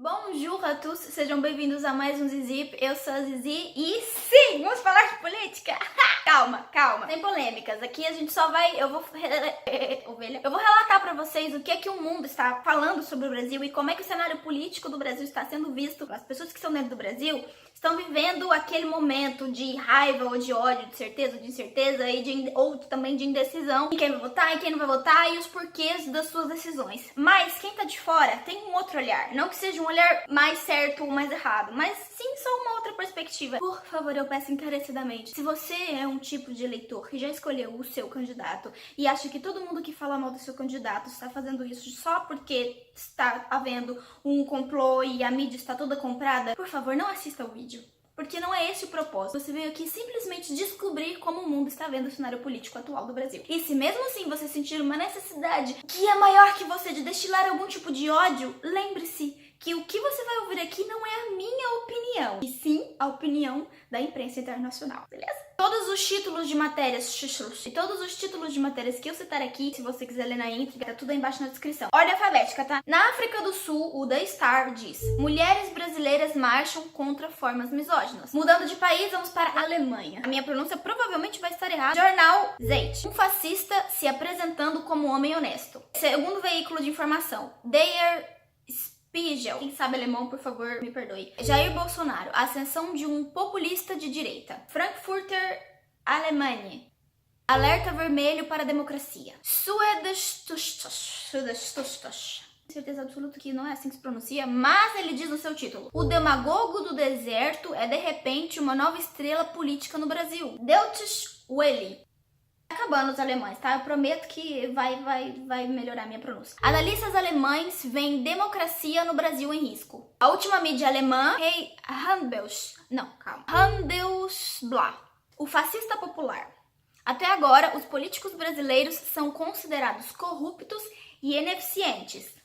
Bonjour a tous, sejam bem-vindos a mais um Zizip. Eu sou a Zizi e sim, vamos falar de política. Calma, sem polêmicas. Aqui a gente só vai, eu vou relatar pra vocês o que é que o mundo está falando sobre o Brasil e como é que o cenário político do Brasil está sendo visto. As pessoas que estão dentro do Brasil estão vivendo aquele momento de raiva ou de ódio, de certeza ou de incerteza ou também de indecisão em quem vai votar, em quem não vai votar e os porquês das suas decisões. Mas quem tá de fora tem um outro olhar, não que seja um olhar mais certo ou mais errado, mas sim só uma outra perspectiva. Por favor, eu peço encarecidamente, se você é um tipo de eleitor que já escolheu o seu candidato e acha que todo mundo que fala mal do seu candidato está fazendo isso só porque está havendo um complô e a mídia está toda comprada, por favor, não assista o vídeo. Porque não é esse o propósito. Você veio aqui simplesmente descobrir como o mundo está vendo o cenário político atual do Brasil. E se mesmo assim você sentir uma necessidade que é maior que você de destilar algum tipo de ódio, lembre-se que o que você vai ouvir aqui não é a minha opinião, e sim a opinião da imprensa internacional, beleza? Todos os títulos de matérias que eu citar aqui, se você quiser ler na íntegra, tá tudo aí embaixo na descrição. Ordem alfabética, tá? Na África do Sul, o The Star diz: mulheres brasileiras marcham contra formas misóginas. Mudando de país, vamos para a Alemanha. A minha pronúncia provavelmente vai estar errada. Jornal Zeit: um fascista se apresentando como homem honesto. Segundo veículo de informação, Der Spiegel. Quem sabe alemão, por favor, me perdoe. Jair Bolsonaro: ascensão de um populista de direita. Frankfurter Allgemeine: alerta vermelho para a democracia. Certeza absoluta que não é assim que se pronuncia, mas ele diz no seu título: o demagogo do deserto é de repente uma nova estrela política no Brasil. Deutsche Welle. Acabando os alemães, tá? Eu prometo que vai melhorar minha pronúncia. Analistas alemães veem democracia no Brasil em risco. A última mídia alemã, Handelsblatt, o fascista popular. Até agora, os políticos brasileiros são considerados corruptos e ineficientes,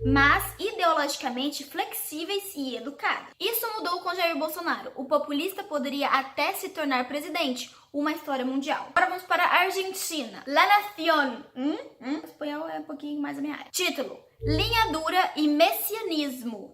mas ideologicamente flexíveis e educados. Isso mudou com Jair Bolsonaro. O populista poderia até se tornar presidente, uma história mundial. Agora vamos para a Argentina. La Nación. Espanhol é um pouquinho mais a minha área. Título: linha dura e messianismo.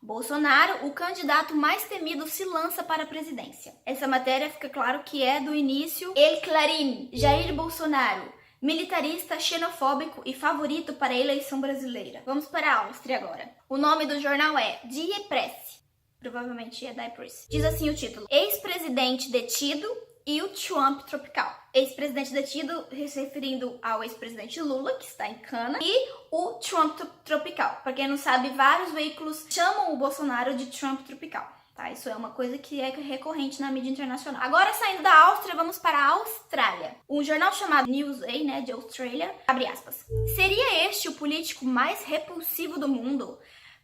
Bolsonaro, o candidato mais temido, se lança para a presidência. Essa matéria fica claro que é do início. El Clarín: Jair Bolsonaro, militarista, xenofóbico e favorito para a eleição brasileira. Vamos para a Áustria agora. O nome do jornal é Die Presse. Provavelmente é Die Presse. Diz assim o título: ex-presidente detido e o Trump tropical. Ex-presidente detido, se referindo ao ex-presidente Lula, que está em cana, e o Trump tropical. Para quem não sabe, vários veículos chamam o Bolsonaro de Trump tropical. Tá, isso é uma coisa que é recorrente na mídia internacional. Agora, saindo da Áustria, vamos para a Austrália. Um jornal chamado Newsday, de Austrália, abre aspas: seria este o político mais repulsivo do mundo?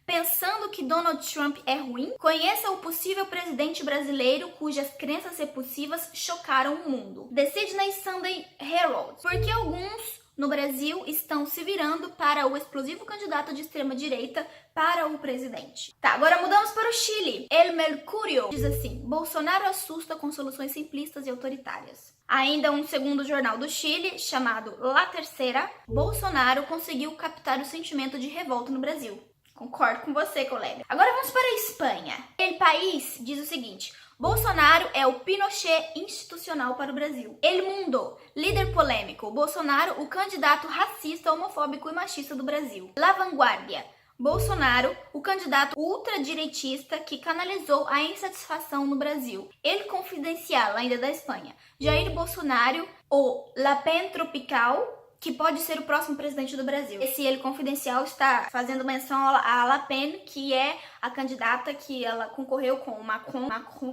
Pensando que Donald Trump é ruim? Conheça o possível presidente brasileiro cujas crenças repulsivas chocaram o mundo. The Sydney Sunday Herald. Porque alguns no Brasil estão se virando para o explosivo candidato de extrema-direita para o presidente. Tá, agora mudamos para o Chile. El Mercurio diz assim: Bolsonaro assusta com soluções simplistas e autoritárias. Ainda um segundo jornal do Chile, chamado La Tercera: Bolsonaro conseguiu captar o sentimento de revolta no Brasil. Concordo com você, colega. Agora vamos para a Espanha. El País diz o seguinte: Bolsonaro é o Pinochet institucional para o Brasil. El Mundo: líder polêmico. Bolsonaro, o candidato racista, homofóbico e machista do Brasil. La Vanguardia: Bolsonaro, o candidato ultradireitista que canalizou a insatisfação no Brasil. El Confidencial, ainda da Espanha: Jair Bolsonaro, o La Pen tropical, que pode ser o próximo presidente do Brasil. Esse El Confidencial está fazendo menção a La Pen, que é a candidata que ela concorreu com o Macron,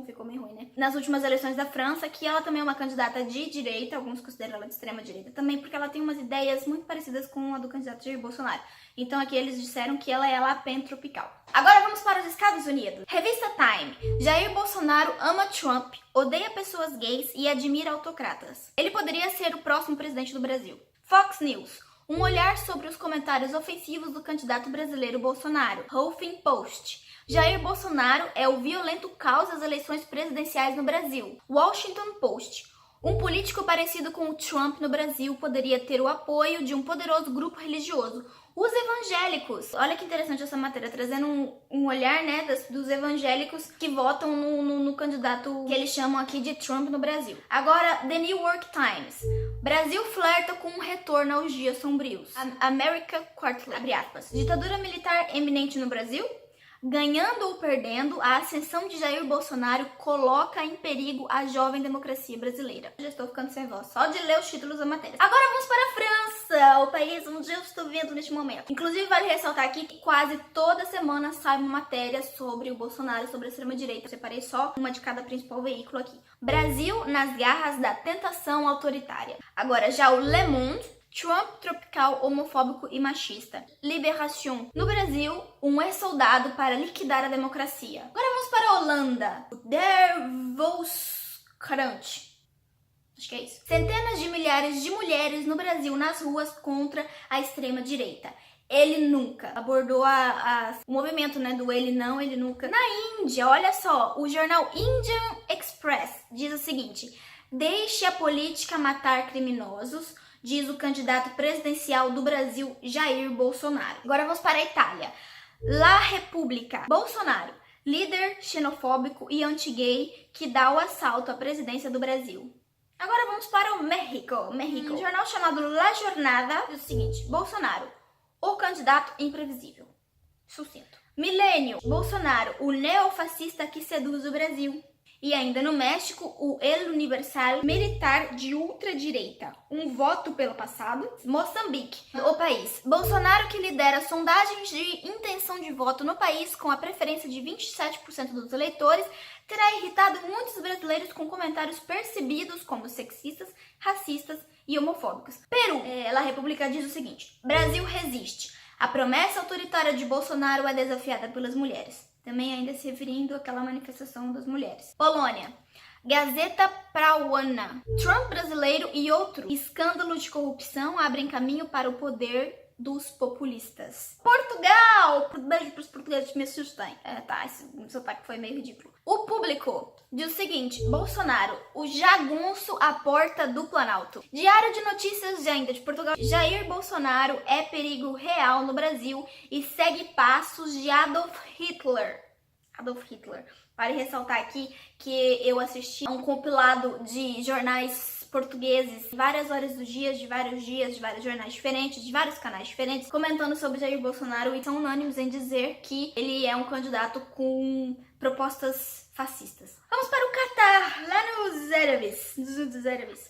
ficou meio ruim, né? Nas últimas eleições da França, que ela também é uma candidata de direita, alguns consideram ela de extrema direita também, porque ela tem umas ideias muito parecidas com a do candidato Jair Bolsonaro. Então aqui eles disseram que ela é a La Pen tropical. Agora vamos para os Estados Unidos. Revista Time: Jair Bolsonaro ama Trump, odeia pessoas gays e admira autocratas. Ele poderia ser o próximo presidente do Brasil. Fox News: um olhar sobre os comentários ofensivos do candidato brasileiro Bolsonaro. Huffington Post: Jair Bolsonaro é o violento caos das eleições presidenciais no Brasil. Washington Post: Um político parecido com o Trump no Brasil poderia ter o apoio de um poderoso grupo religioso, Os evangélicos. Olha que interessante essa matéria, trazendo um olhar, né, dos evangélicos que votam no candidato que eles chamam aqui de Trump no Brasil. Agora, The New York Times. Brasil flerta com um retorno aos dias sombrios. America Quarterly, abre aspas. Ditadura militar eminente no Brasil? Ganhando ou perdendo, a ascensão de Jair Bolsonaro coloca em perigo a jovem democracia brasileira. Já estou ficando sem voz só de ler os títulos da matéria. Agora vamos para a França, o país onde eu estou vivendo neste momento. Inclusive, vale ressaltar aqui que quase toda semana sai uma matéria sobre o Bolsonaro, sobre a extrema-direita. Eu separei só uma de cada principal veículo aqui. Brasil nas garras da tentação autoritária. Agora, já o Le Monde. Trump tropical, homofóbico e machista. Liberação. No Brasil, um ex-soldado para liquidar a democracia. Agora vamos para a Holanda. Der Volkskrant. Acho que é isso. Centenas de milhares de mulheres no Brasil nas ruas contra a extrema-direita. Ele nunca abordou o movimento, né, do ele não, ele nunca. Na Índia, olha só, o jornal Indian Express diz o seguinte: deixe a política matar criminosos, diz o candidato presidencial do Brasil, Jair Bolsonaro. Agora vamos para a Itália. La Repubblica. Bolsonaro, líder xenofóbico e anti-gay que dá o assalto à presidência do Brasil. Agora vamos para o México. Um jornal chamado La Jornada diz o seguinte: Bolsonaro, o candidato imprevisível. Sucinto. Milênio. Bolsonaro, o neofascista que seduz o Brasil. E ainda no México, o El Universal, militar de ultradireita. Um voto pelo passado. Moçambique, o país. Bolsonaro, que lidera sondagens de intenção de voto no país com a preferência de 27% dos eleitores, terá irritado muitos brasileiros com comentários percebidos como sexistas, racistas e homofóbicos. Peru, La República diz o seguinte: Brasil resiste. A promessa autoritária de Bolsonaro é desafiada pelas mulheres. Também ainda se referindo àquela manifestação das mulheres. Polônia. Gazeta Prawna. Trump brasileiro e outro escândalo de corrupção abrem caminho para o poder dos populistas. Portugal! Beijo para os portugueses que me assustem. Esse sotaque foi meio ridículo. O Público diz o seguinte: Bolsonaro, o jagunço à porta do Planalto. Diário de Notícias ainda de Portugal. Jair Bolsonaro é perigo real no Brasil e segue passos de Adolf Hitler. Vale ressaltar aqui que eu assisti a um compilado de jornais portugueses, várias horas do dia, de vários jornais diferentes, de vários canais diferentes, comentando sobre Jair Bolsonaro e são unânimes em dizer que ele é um candidato com propostas fascistas. Vamos para o Catar, lá nos Árabes.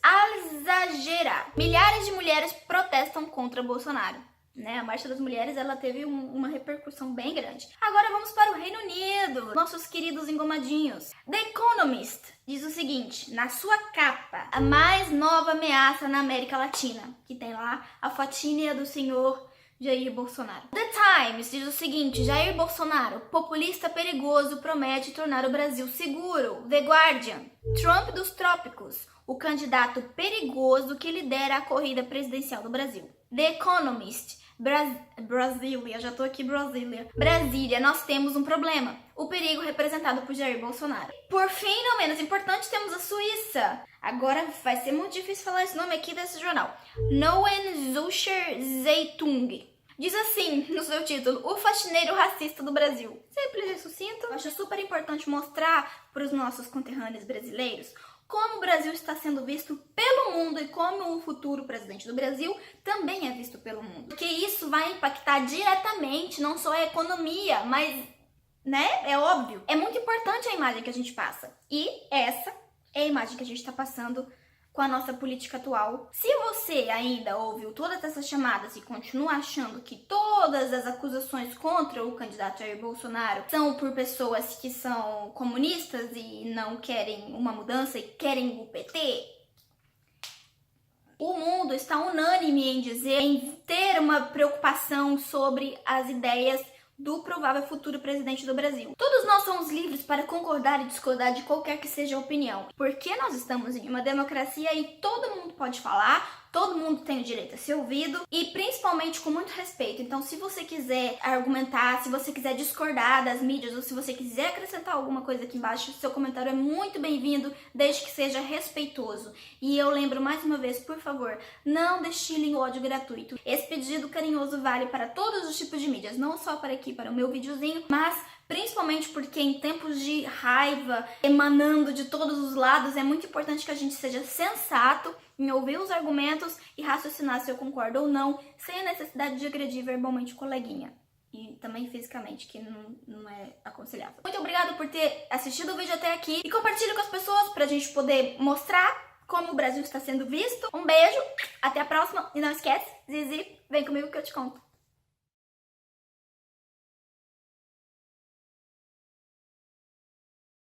Al-Jazeera. Milhares de mulheres protestam contra Bolsonaro. A Marcha das Mulheres, ela teve uma repercussão bem grande. Agora vamos para o Reino Unido, nossos queridos engomadinhos. The Economist diz o seguinte, na sua capa: a mais nova ameaça na América Latina, que tem lá a fotinha do senhor Jair Bolsonaro. The Times diz o seguinte: Jair Bolsonaro, populista perigoso, promete tornar o Brasil seguro. The Guardian: Trump dos trópicos, o candidato perigoso que lidera a corrida presidencial do Brasil. The Economist: Brasília, já tô aqui, Brasília, nós temos um problema. O perigo representado por Jair Bolsonaro. Por fim, não menos importante, temos a Suíça. Agora vai ser muito difícil falar esse nome aqui desse jornal. Neue Zürcher Zeitung. Diz assim no seu título: o faxineiro racista do Brasil. Simples e sucinto. Eu acho super importante mostrar para os nossos conterrâneos brasileiros como o Brasil está sendo visto pelo mundo e como o futuro presidente do Brasil também é visto pelo mundo. Porque isso vai impactar diretamente não só a economia, mas, é óbvio. É muito importante a imagem que a gente passa. E essa é a imagem que a gente está passando com a nossa política atual. Se você ainda ouviu todas essas chamadas e continua achando que todas as acusações contra o candidato Jair Bolsonaro são por pessoas que são comunistas e não querem uma mudança e querem o PT, o mundo está unânime em ter uma preocupação sobre as ideias do provável futuro presidente do Brasil. Todos nós somos livres para concordar e discordar de qualquer que seja a opinião, porque nós estamos em uma democracia e todo mundo pode falar, Todo mundo tem o direito a ser ouvido e principalmente com muito respeito. Então, se você quiser argumentar, se você quiser discordar das mídias ou se você quiser acrescentar alguma coisa aqui embaixo, seu comentário é muito bem-vindo, desde que seja respeitoso. E eu lembro mais uma vez, por favor, não destilem ódio gratuito. Esse pedido carinhoso vale para todos os tipos de mídias, não só para aqui, para o meu videozinho, mas principalmente porque em tempos de raiva emanando de todos os lados, é muito importante que a gente seja sensato em ouvir os argumentos e raciocinar se eu concordo ou não, sem a necessidade de agredir verbalmente o coleguinha. E também fisicamente, que não é aconselhável. Muito obrigada por ter assistido o vídeo até aqui e compartilhe com as pessoas pra gente poder mostrar como o Brasil está sendo visto. Um beijo, até a próxima e não esquece, Zizi, vem comigo que eu te conto.